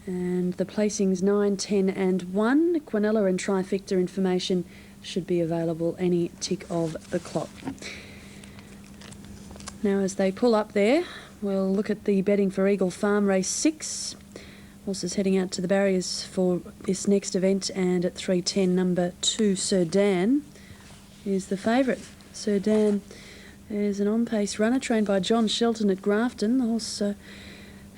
And the placings 9, 10 and 1. Quinella and Trifecta information should be available any tick of the clock. Now as they pull up there, we'll look at the betting for Eagle Farm Race 6. Horses heading out to the barriers for this next event, and at 3:10, number 2, Sir Dan, is the favourite. Sir Dan is an on-pace runner trained by John Shelton at Grafton. The horse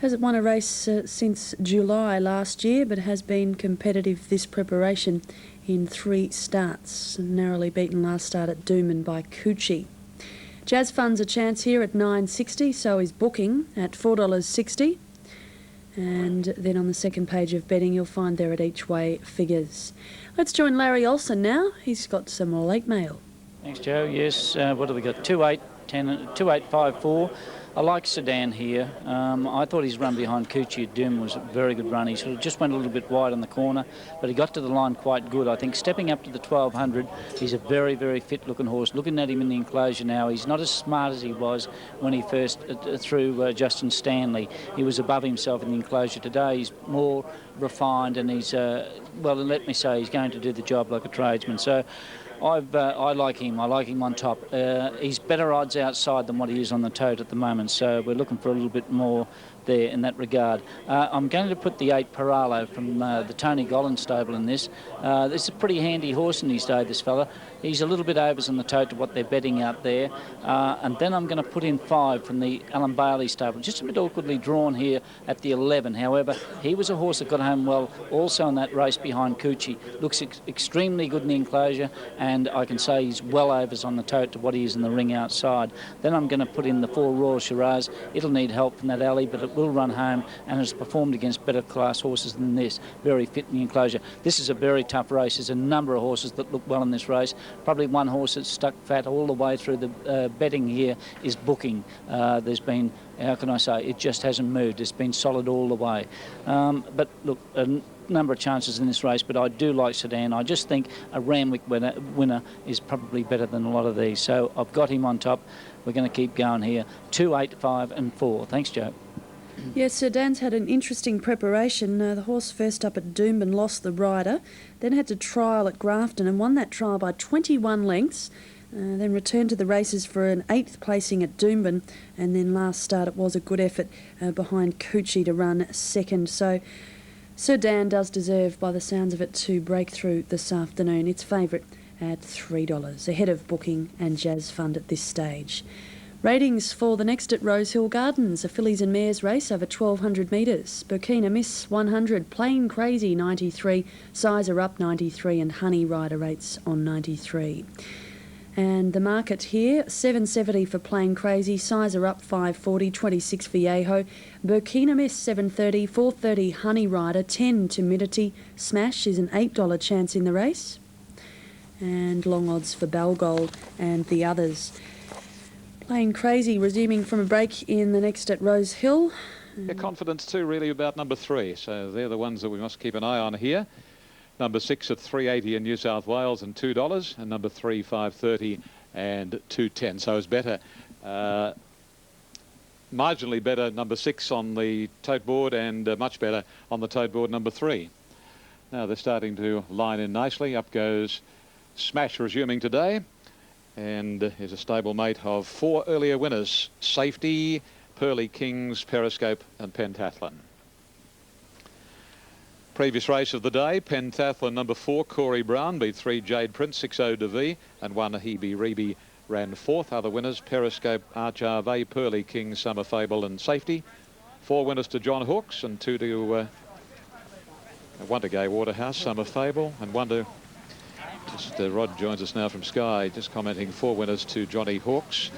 hasn't won a race since July last year, but has been competitive this preparation in 3 starts. Narrowly beaten last start at Doomben by Coochie. Jazz Fund's a chance here at $9.60, so is Booking at $4.60. And then on the second page of betting, you'll find there at each way figures. Let's join Larry Olsen now. He's got some more late mail. Thanks, Joe. Yes, what have we got? 2-8, 10, 2-8, 5-4. I like Sedan here. I thought his run behind Coochie at Doom was a very good run. He sort of just went a little bit wide on the corner, but he got to the line quite good. I think stepping up to the 1200, he's a very, very fit-looking horse. Looking at him in the enclosure now, he's not as smart as he was when he first threw Justin Stanley. He was above himself in the enclosure. Today he's more refined, and he's, well, let me say, he's going to do the job like a tradesman. So I like him. I like him on top. He's better odds outside than what he is on the tote at the moment, so we're looking for a little bit more there in that regard. I'm going to put the 8 Paralo from the Tony Gollan stable in this. This is a pretty handy horse in his day, this fella. He's a little bit overs on the tote to what they're betting out there. And then I'm going to put in 5 from the Alan Bailey stable. Just a bit awkwardly drawn here at the 11. However, he was a horse that got home well also in that race behind Coochie. Looks extremely good in the enclosure, and I can say he's well overs on the tote to what he is in the ring outside. Then I'm going to put in the 4 Royal Shiraz. It'll need help from that alley, but it will run home and has performed against better class horses than this. Very fit in the enclosure. This is a very tough race. There's a number of horses that look well in this race. Probably one horse that's stuck fat all the way through the betting here is Booking. There's been, how can I say, it just hasn't moved. It's been solid all the way. But look, a number of chances in this race, but I do like Sedan. I just think a Randwick winner is probably better than a lot of these. So I've got him on top. We're going to keep going here. 2, 8, 5 and 4. Thanks, Joe. Yes, Sir Dan's had an interesting preparation. The horse first up at Doomben lost the rider, then had to trial at Grafton and won that trial by 21 lengths, then returned to the races for an 8th placing at Doomben, and then last start it was a good effort behind Coochie to run second. So Sir Dan does deserve, by the sounds of it, to break through this afternoon. It's favourite at $3, ahead of Booking and Jazz Fund at this stage. Ratings for the next at Rosehill Gardens, a fillies and mares race over 1,200 metres. Burkina Miss 100, Plain Crazy 93, Sizer Up 93 and Honey Rider rates on 93. And the market here, $7.70 for Plain Crazy, Sizer Up $5.40, $26 for Yeho, Burkina Miss $7.30, $4.30 Honey Rider, $10 Timidity, Smash is an $8 chance in the race, and long odds for Balgold and the others. Plain Crazy resuming from a break in the next at Rose Hill. Confidence too really about number 3, so they're the ones that we must keep an eye on here. Number 6 at $3.80 in New South Wales and $2, and number 3 $5.30 and $2.10. So it's better, marginally better number 6 on the tote board, and much better on the tote board number 3. Now they're starting to line in nicely. Up goes Smash, resuming today, and is a stablemate of 4 earlier winners: Safety, Pearly Kings, Periscope and Pentathlon. Previous race of the day, Pentathlon number 4, Corey Brown, beat 3 Jade Prince, 6 DeVee, and 1 Hebe Rebe ran 4th. Other winners: Periscope, Arch Arve, Pearly Kings, Summer Fable and Safety. 4 winners to John Hawkes, and 2 to 1 to Gay Waterhouse, Summer Fable, and 1 to Rod joins us now from Sky, just commenting 4 winners to Johnny Hawkes,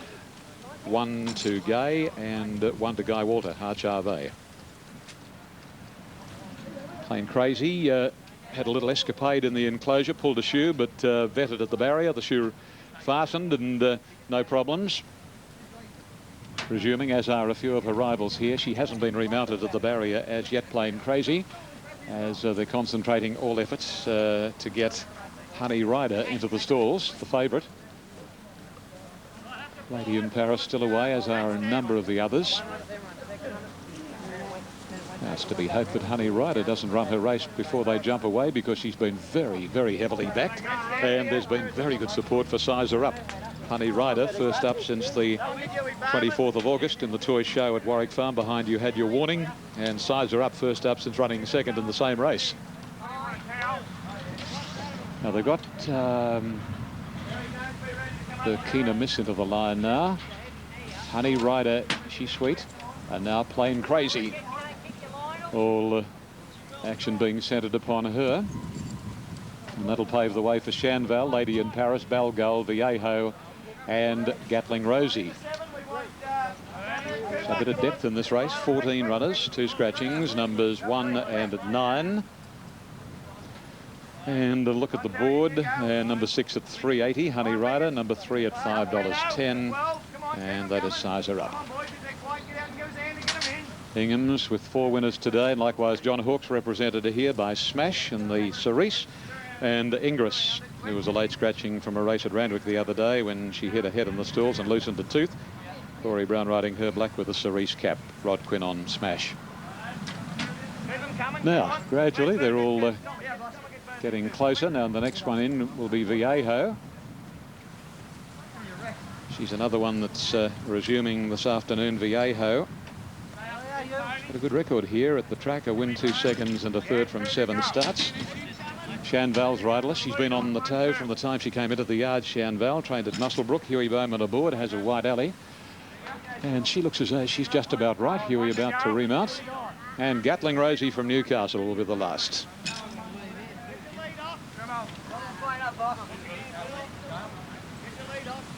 1 to Gay and 1 to Guy Walter, Arch Arve. Plain Crazy had a little escapade in the enclosure, pulled a shoe, but vetted at the barrier. The shoe fastened and no problems. Resuming, as are a few of her rivals here. She hasn't been remounted at the barrier as yet, Plain Crazy, as they're concentrating all efforts to get Honey Rider into the stalls, the favourite. Lady in Paris still away, as are a number of the others. It's to be hoped that Honey Rider doesn't run her race before they jump away, because she's been very, very heavily backed, and there's been very good support for Sizer Up. Honey Rider first up since the 24th of August in the toy show at Warwick Farm. Behind you had your warning, and Sizer Up first up since running second in the same race. Now they've got the Keener Miss into the line now. Honey Rider, she's sweet, and now Plain Crazy. All action being centred upon her, and that'll pave the way for Shanval, Lady in Paris, Balgold, Viejo and Gatling Rosie. So a bit of depth in this race. 14 runners, 2 scratchings, numbers 1 and 9. And a look at the board, and number 6 at $3.80, Honey Rider, number 3 at $5.10, and that is Sizer Up. Inghams with 4 winners today, and likewise John Hawkes represented here by Smash in the Cerise, and Ingress, who was a late scratching from a race at Randwick the other day when she hit her head in the stalls and loosened a tooth. Corey Brown riding her black with a Cerise cap, Rod Quinn on Smash. Now, gradually, they're all getting closer. Now, the next one in will be Viejo. She's another one that's resuming this afternoon, Viejo. Got a good record here at the track, a win 2 seconds and a third from 7 starts. Shanval's riderless. She's been on the toe from the time she came into the yard. Shanval, trained at Musselbrook. Huey Bowman aboard, has a white alley. And she looks as though she's just about right. Huey about to remount. And Gatling Rosie from Newcastle will be the last.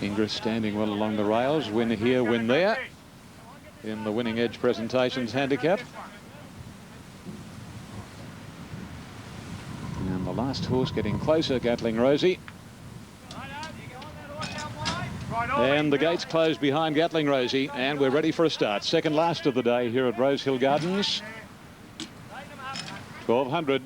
Ingress standing well along the rails. Win here, win there in the Winning Edge Presentations handicap. And the last horse getting closer, Gatling Rosie. And the gates closed behind Gatling Rosie, and we're ready for a start. Second last of the day here at Rosehill Gardens. 1200.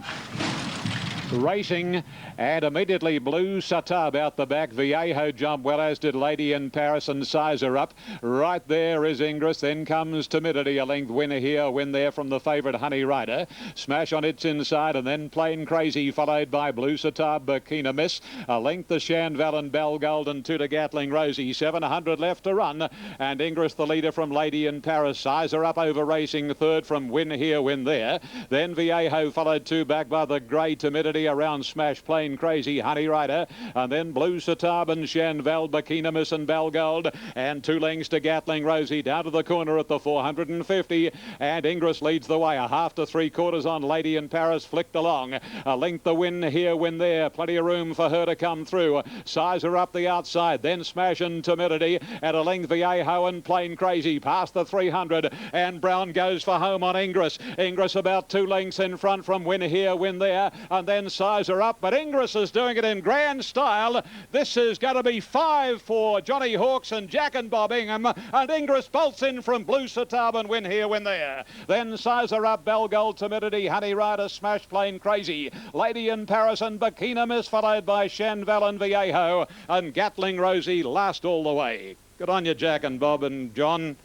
Racing, and immediately Blue Satab out the back. Viejo jumped well, as did Lady in Paris, and Sizer Up. Right there is Ingress. Then comes Timidity, a length winner here, win there from the favourite Honey Rider. Smash on its inside, and then Plain Crazy, followed by Blue Satab, Burkina Miss. A length to Shanval and Balgold, and 2 to Gatling Rosie. 700 left to run, and Ingress the leader from Lady in Paris. Sizer Up over racing, third from Win Here, Win There. Then Viejo followed 2 back by the grey Timidity, around Smash, Plain Crazy, Honey Rider, and then Blue Satab and Shanval, Burkina Miss and Balgold, and 2 lengths to Gatling Rosie, down to the corner at the 450, and Ingress leads the way, a half to 3/4 on Lady in Paris, flicked along, a length the Win Here, Win There, plenty of room for her to come through. Sizer Up the outside, then Smash and Timidity, at a length Viejo and Plain Crazy, past the 300, and Brown goes for home on Ingress. Ingress about 2 lengths in front from Win Here, Win There, and then Sizer Up, but Ingress is doing it in grand style. This is going to be 5 for Johnny Hawkes and Jack and Bob Ingham, and Ingress bolts in from Blue Satab and Win Here, Win There. Then Sizer Up, Balgold, Timidity, Honey Rider, Smash, Plain Crazy, Lady in Paris and Burkina Miss, followed by Shanval and Viejo, and Gatling Rosie last all the way. Good on you, Jack and Bob and John.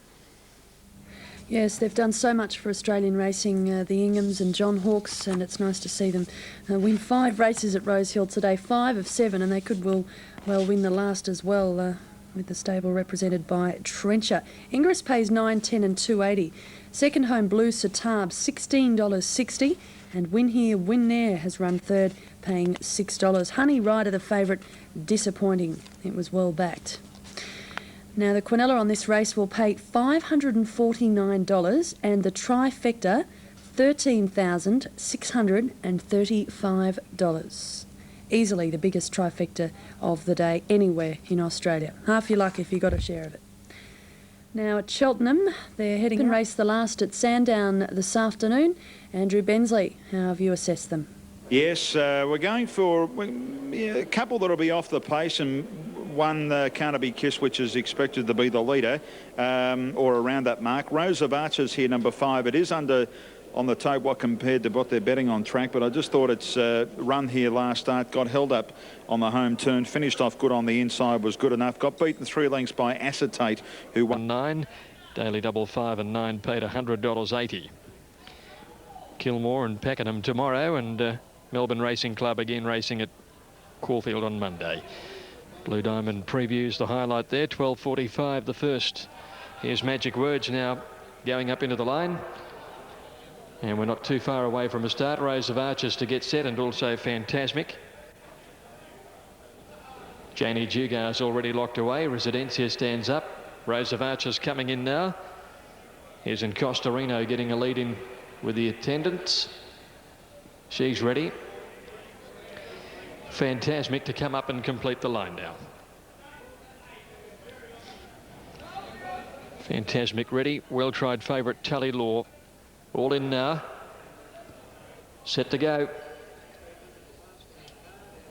Yes, they've done so much for Australian racing, the Inghams and John Hawkes, and it's nice to see them win 5 races at Rosehill today, 5 of 7, and they could well win the last as well, with the stable represented by Trencher. Ingress pays $9, $10 and $2.80. Second home, Blue Satab, $16.60, and Win Here, Win There has run third, paying $6. Honey Rider, the favourite, disappointing. It was well backed. Now, the Quinella on this race will pay $549, and the trifecta, $13,635. Easily the biggest trifecta of the day anywhere in Australia. Half your luck if you got a share of it. Now at Cheltenham, they're heading to race the last at Sandown this afternoon. Andrew Bensley, how have you assessed them? Yes, we're going for a couple that'll be off the pace, and one, Carnaby Kiss, which is expected to be the leader, or around that mark. Rose of Archers here, number 5. It is on the toe what compared to what they're betting on track, but I just thought its run here last start got held up on the home turn, finished off good on the inside, was good enough, got beaten 3 lengths by Acetate, who won 9. Daily double 5 and 9 paid $100.80. Kilmore and Pakenham tomorrow, and Melbourne Racing Club again racing at Caulfield on Monday. Blue Diamond previews the highlight there, 12:45 the first. Here's Magic Words now going up into the line. And we're not too far away from a start. Rose of Arches to get set, and also Fantasmic. Janie Dugar's already locked away. Residencia stands up. Rose of Arches coming in now. Here's Encostarino getting a lead in with the attendants. She's ready. Fantasmic to come up and complete the line now. Fantasmic ready. Well tried favourite Tally Law. All in now. Set to go.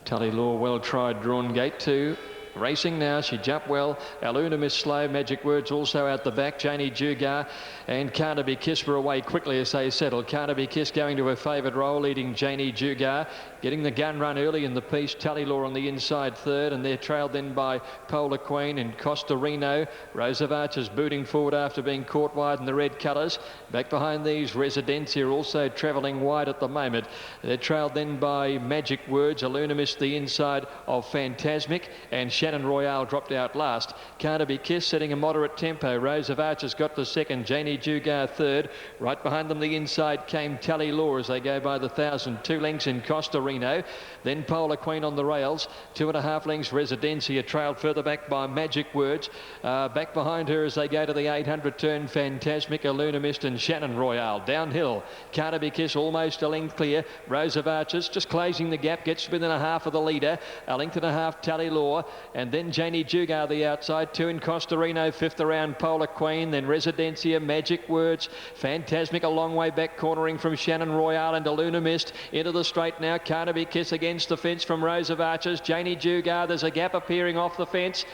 Tally Law, well tried, drawn gate 2. Racing now, she jumped well. Aluna Miss Slow, Magic Words also out the back. Janie Dugar and Carnaby Kiss were away quickly as they settled. Carnaby Kiss going to her favoured role, leading Janie Dugar. Getting the gun run early in the piece. Tally Law on the inside third, and they're trailed then by Polar Queen and Costarino. Rose of Arches booting forward after being caught wide in the red colours. Back behind these, Residencia also travelling wide at the moment. They're trailed then by Magic Words. Aluna missed the inside of Fantasmic, and Shannon Royale dropped out last. Carnaby Kiss setting a moderate tempo. Rose of Arches got the second. Janie Dugar third. Right behind them the inside came Tally Law as they go by the 1,000. 2 lengths in Costarino. Then Polar Queen on the rails. 2.5 lengths Residencia trailed further back by Magic Words. Back behind her as they go to the 800 turn, Fantasmic, Aluna Mist and Shannon Royale. Downhill, Carnaby Kiss almost a length clear. Rose of Arches just closing the gap, gets within a half of the leader. A length and a half Tally Law, and then Janie Dugar the outside. 2 in Costarino, 5th around Polar Queen, then Residencia, Magic Words, Fantasmic a long way back, cornering from Shannon Royale and Aluna Mist. Into the straight now, Carnaby Kiss against the fence from Rose of Arches. Janie Dugar, there's a gap appearing off the fence.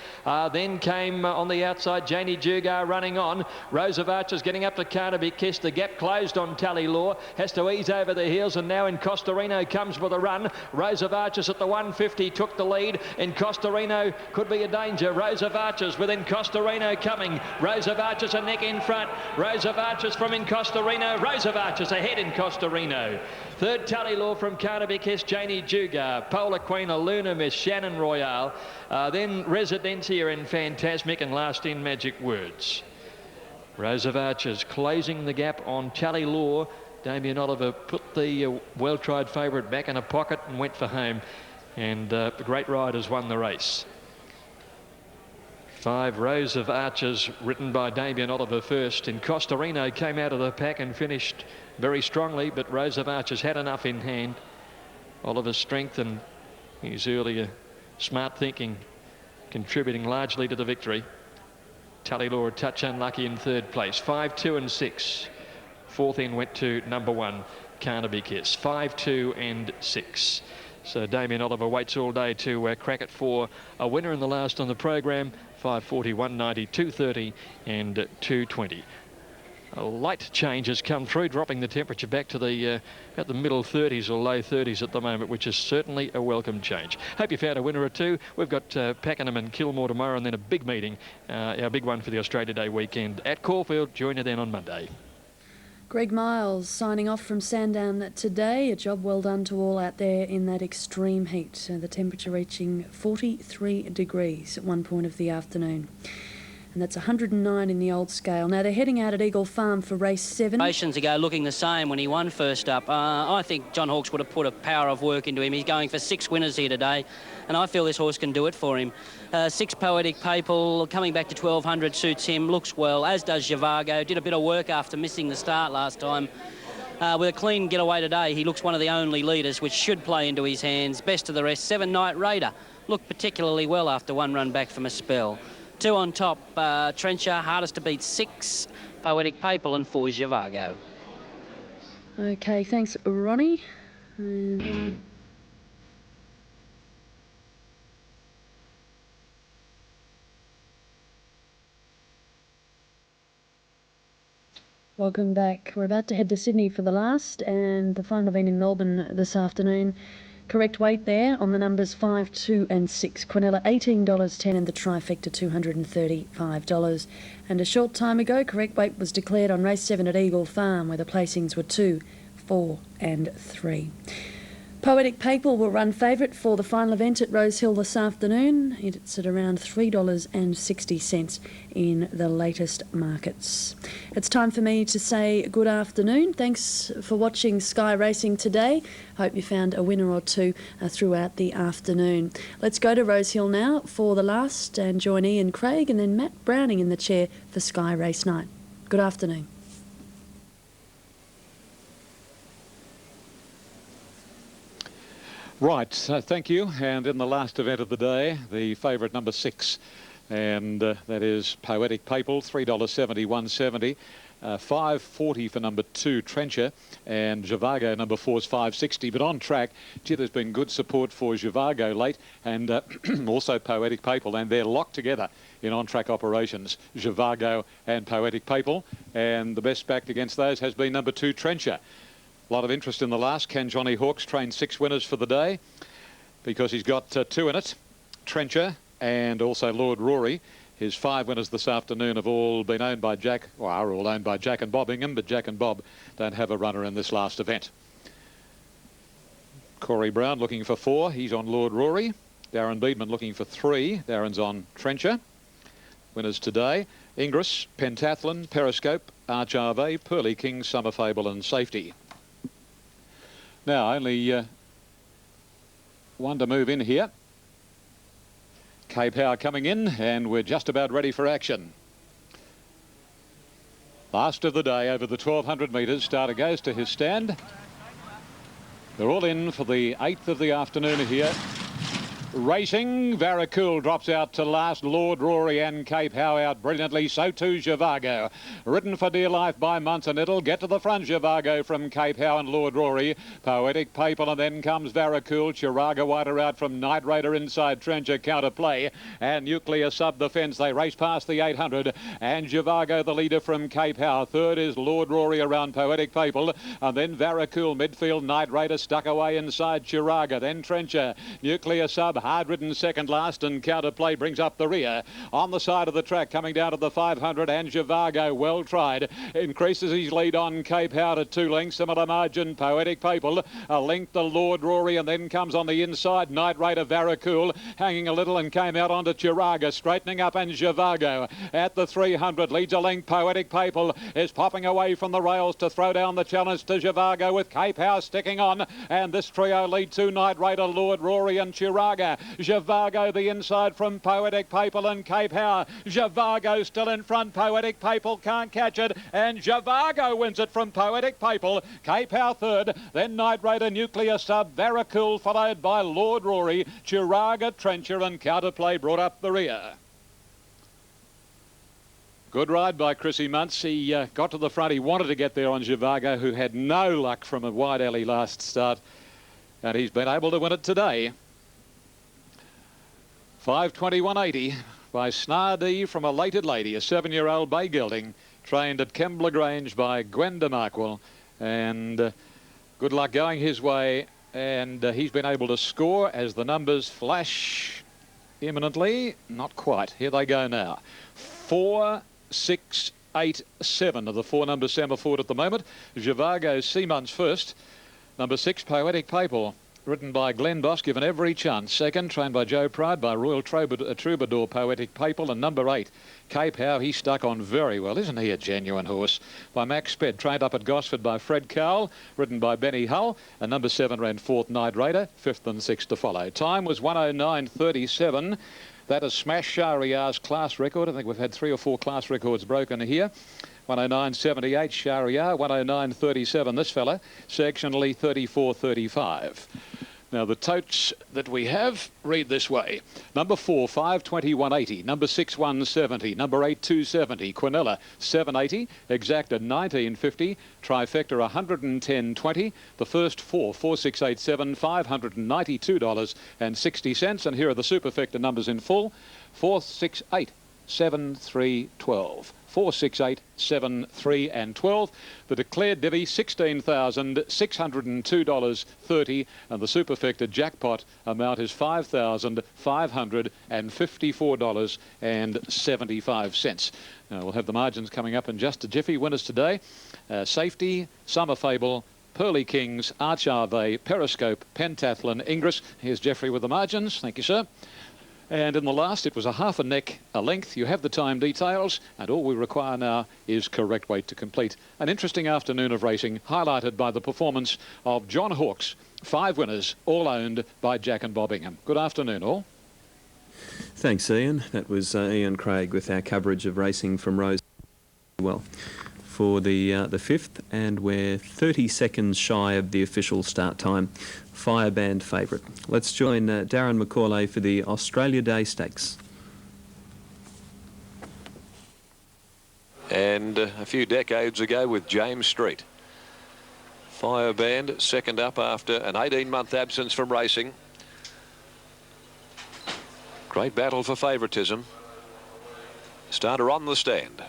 Then came on the outside Janie Dugar running on. Rose of Arches getting up to Carnaby Kiss. The gap closed on Tally Law. Has to ease over the heels, and now in Costarino comes with a run. Rose of Arches at the 150 took the lead. In Costarino could be a danger. Rose of Arches within Costarino coming. Rose of Arches a neck in front. Rose of Arches from in Costarino. Rose of Arches ahead in Costarino. Third Tally Law from Carnaby Kiss, Janie Dugar, Polar Queen, Aluna Miss, Shannon Royale, then Residencia and Fantasmic, and last in Magic Words. Rose of Arches closing the gap on Tally Law. Damien Oliver put the well-tried favourite back in a pocket and went for home, and the Great Riders won the race. 5 Rose of Arches, written by Damien Oliver first. In Costarino came out of the pack and finished very strongly, but Rose of Arches had enough in hand. Oliver's strength and his earlier smart thinking contributing largely to the victory. Tally Law a touch unlucky in third place. 5, 2 and 6. Fourth in went to number 1, Carnaby Kiss. 5, 2 and 6. So Damien Oliver waits all day to crack it for a winner in the last on the program. 5:40, 190, 2:30 and 2:20. A light change has come through, dropping the temperature back to the at the middle 30s or low 30s at the moment, which is certainly a welcome change. Hope you found a winner or two. We've got Pakenham and Kilmore tomorrow, and then a big meeting, our big one for the Australia Day weekend at Caulfield. Join you then on Monday. Greg Miles signing off from Sandown today. A job well done to all out there in that extreme heat. The temperature reaching 43 degrees at one point of the afternoon. And that's 109 in the old scale. Now they're heading out at Eagle Farm for race 7. Nations ago looking the same when he won first up. I think John Hawkes would have put a power of work into him. He's going for 6 winners here today, and I feel this horse can do it for him. 6 Poetic Papal coming back to 1200 suits him, looks well, as does Zhivago. Did a bit of work after missing the start last time. With a clean getaway today, he looks one of the only leaders, which should play into his hands. Best of the rest, 7 Night Raider looked particularly well after one run back from a spell. 2 on top, Trencher, hardest to beat 6, Poetic Papal, and 4 Zhivago. Okay, thanks, Ronnie. Welcome back. We're about to head to Sydney for the last and the final event in Melbourne this afternoon. Correct weight there on the numbers 5, 2 and 6. Quinella $18.10 and the trifecta $235. And a short time ago, correct weight was declared on race 7 at Eagle Farm, where the placings were 2, 4 and 3. Poetic People will run favourite for the final event at Rosehill this afternoon. It's at around $3.60 in the latest markets. It's time for me to say good afternoon. Thanks for watching Sky Racing today. Hope you found a winner or two throughout the afternoon. Let's go to Rosehill now for the last and join Ian Craig and then Matt Browning in the chair for Sky Race Night. Good afternoon. Right, thank you. And in the last event of the day, the favourite number 6, and that is Poetic People, $3.70, $1.70. $5.40 for number 2, Trencher, and Zhivago number 4 is $5.60. But on track, gee, there's been good support for Zhivago late, and also Poetic People, and they're locked together in on-track operations, Zhivago and Poetic People. And the best backed against those has been number 2, Trencher. A lot of interest in the last. Can Johnny Hawkes train 6 winners for the day? Because he's got 2 in it, Trencher and also Lord Rory. His 5 winners this afternoon have all been owned by Jack, or are all owned by Jack and Bob Ingham, but Jack and Bob don't have a runner in this last event. Corey Brown looking for 4. He's on Lord Rory. Darren Beedman looking for 3. Darren's on Trencher. Winners today: Ingris, Pentathlon, Periscope, Arch Arve, Pearly King, Summer Fable and Safety. Now, only one to move in here. Cape Howe coming in, and we're just about ready for action. Last of the day over the 1,200 metres. Starter goes to his stand. They're all in for the 8th of the afternoon here. Racing, Varacul drops out to last. Lord Rory and Cape Howe out brilliantly. So too Zhivago. Ridden for dear life by Munson. It'll get to the front, Zhivago from Cape Howe and Lord Rory. Poetic People, and then comes Varacul. Chiraga wider out from Night Raider inside Trencher. Counterplay and Nuclear Sub the fence. They race past the 800, and Zhivago the leader from Cape Howe. Third is Lord Rory around Poetic People, and then Varacul midfield. Night Raider stuck away inside Chiraga. Then Trencher. Nuclear Sub hard ridden second last, and Counterplay brings up the rear. On the side of the track, coming down to the 500, and Zhivago, well tried, increases his lead on Cape Howe to 2 lengths. Similar margin, Poetic People, a length to Lord Rory, and then comes on the inside Night Raider Varacul, hanging a little and came out onto Chiraga, straightening up, and Zhivago at the 300 leads a length. Poetic People is popping away from the rails to throw down the challenge to Zhivago, with Cape Howe sticking on, and this trio lead to Night Raider, Lord Rory and Chiraga. Zhivago the inside from Poetic People and Cape Howe. Zhivago still in front. Poetic People can't catch it, and Zhivago wins it from Poetic People. Cape Howe third, then Night Raider, Nuclear Sub, Varacul followed by Lord Rory. Chiraga, Trencher and Counterplay brought up the rear. Good ride by Chrissy Muntz. He got to the front. He wanted to get there on Zhivago, who had no luck from a wide alley last start, and he's been able to win it today. 5:21.80 by Snardee from a Lated Lady, a 7-year-old bay gelding trained at Kembla Grange by Gwenda Markwell, and good luck going his way, and he's been able to score as the numbers flash imminently. Not quite. Here they go now. 4, 6, 8, 7 of the 4 numbers semaphore at the moment. Zhivago Seamun's first. Number 6, Poetic People, ridden by Glenn Boss, given every chance. Second, trained by Joe Pride, by Royal Troubadour, Poetic People. And number 8, Cape Howe, he stuck on very well. Isn't he a genuine horse? By Max Sped, trained up at Gosford by Fred Cowell, ridden by Benny Hull. And number 7 ran 4th, Night Raider, 5th and 6th to follow. Time was 1:09.37. That has smashed Shahriar's class record. I think we've had 3 or 4 class records broken here. 1:09.78 Shahriar, 1:09.37 this fella, sectionally 34.35. Now the totes that we have read this way: number 4, 5:21.80, number 6, 1:70, number 8, 2:70, Quinella 7:80, Exacta 19.50, Trifecta 110.20, the first 4, 4,687, $592.60, and here are the Superfecta numbers in full: 468, 7, 3, 12. 4, 6, 8, 7, 3 and 12. The declared divvy $16,602.30, and the Superfecta jackpot amount is $5,554.75. Now we'll have the margins coming up in just a jiffy. Winners today: Safety, Summer Fable, Pearly Kings, Arch Arve, Periscope, Pentathlon, Ingress. Here's Jeffrey with the margins. Thank you, sir. And in the last, it was a half a neck, a length. You have the time details, and all we require now is correct weight to complete. An interesting afternoon of racing, highlighted by the performance of John Hawkes. 5 winners, all owned by Jack and Bob Ingham. Good afternoon, all. Thanks, Ian. That was Ian Craig with our coverage of racing from Rose. Well, for the fifth, and we're 30 seconds shy of the official start time. Fireband favourite. Let's join Darren McCauley for the Australia Day Stakes. And a few decades ago with James Street. Fireband second up after an 18-month absence from racing. Great battle for favouritism. Starter on the stand.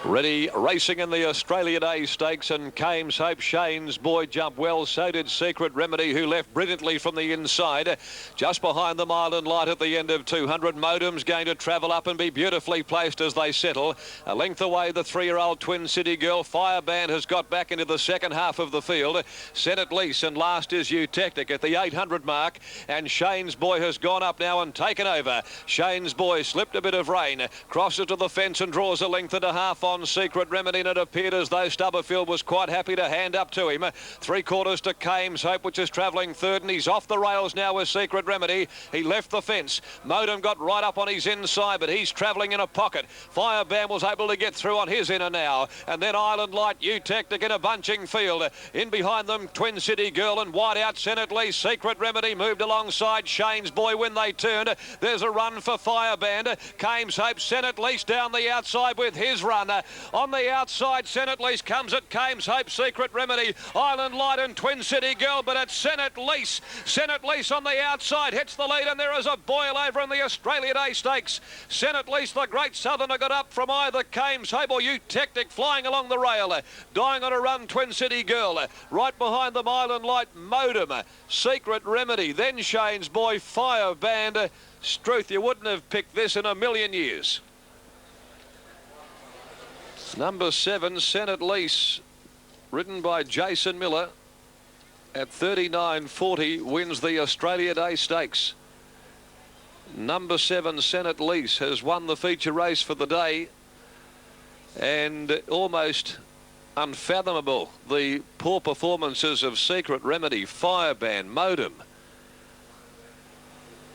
Ready, racing in the Australia Day Stakes, and Kames Hope, Shane's Boy jumped well. So did Secret Remedy, who left brilliantly from the inside. Just behind them, Island Light at the end of 200. Modem's going to travel up and be beautifully placed as they settle. A length away, the 3-year-old Twin City Girl. Fireband has got back into the second half of the field. Senate Lease, and last is Eutectic at the 800 mark. And Shane's Boy has gone up now and taken over. Shane's Boy slipped a bit of rain, crosses to the fence and draws a length and a half on Secret Remedy, and it appeared as though Stubberfield was quite happy to hand up to him. 3/4 to Kames Hope, which is travelling third, and he's off the rails now with Secret Remedy. He left the fence. Modem got right up on his inside, but he's travelling in a pocket. Fireband was able to get through on his inner now, and then Island Light, Eutectic in a bunching field. In behind them, Twin City Girl, and wide out Senate Lee. Secret Remedy moved alongside Shane's Boy when they turned. There's a run for Fireband. Kames Hope, Senate Lease down the outside with his run. On the outside, Senate Lease comes at Kames Hope, Secret Remedy, Island Light and Twin City Girl, but it's Senate Lease. Senate Lease on the outside hits the lead, and there is a boil over in the Australia Day Stakes. Senate Lease, the Great Southerner, got up from either Kames Hope or Eutectic, flying along the rail. Dying on a run, Twin City Girl. Right behind them, Island Light, Modem, Secret Remedy, then Shane's Boy, Fireband. Struth, you wouldn't have picked this in a million years. Number 7, Senate Lease, ridden by Jason Miller, at 39.40 wins the Australia Day Stakes. Number 7, Senate Lease, has won the feature race for the day, and almost unfathomable the poor performances of Secret Remedy, Fireband, Modem.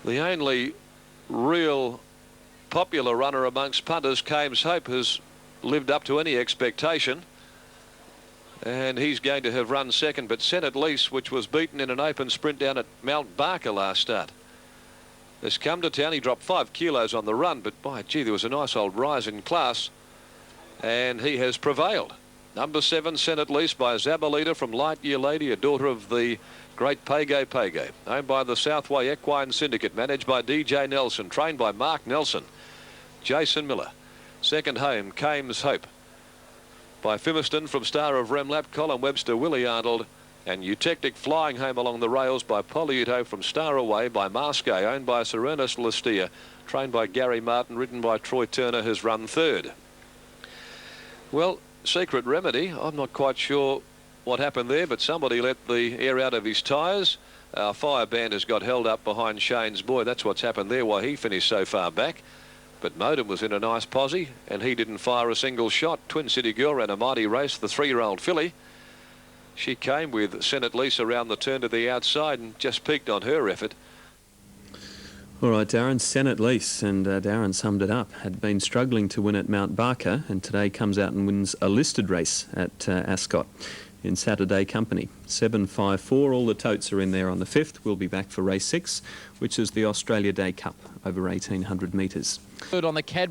The only real popular runner amongst punters, Kames Hope, has lived up to any expectation, and he's going to have run second. But Senate Lease, which was beaten in an open sprint down at Mount Barker last start, has come to town. He dropped 5 kilos on the run, but by gee, there was a nice old rise in class, and he has prevailed. Number 7, Senate Lease, by Zabalita from Lightyear Lady, a daughter of the great Pago Pago, owned by the Southway Equine Syndicate, managed by DJ Nelson, trained by Mark Nelson. Jason Miller. Second home, Kames Hope, by Fimiston from Star of Remlap, Colin Webster, Willie Arnold, and Eutectic flying home along the rails by Poliuto from Star Away by Masque, owned by Sir Ernest Lestia, trained by Gary Martin, ridden by Troy Turner, has run third. Well, Secret Remedy, I'm not quite sure what happened there, but somebody let the air out of his tyres. Fireband has got held up behind Shane's Boy. That's what's happened there, why he finished so far back. But Modem was in a nice posse, and he didn't fire a single shot. Twin City Girl ran a mighty race, the 3-year-old filly. She came with Senate Lease around the turn to the outside and just peaked on her effort. All right, Darren, Senate Lease, and Darren summed it up, had been struggling to win at Mount Barker, and today comes out and wins a listed race at Ascot in Saturday company. 7.54, all the totes are in there on the 5th. We'll be back for race 6, which is the Australia Day Cup over 1,800 metres. On the Cadbury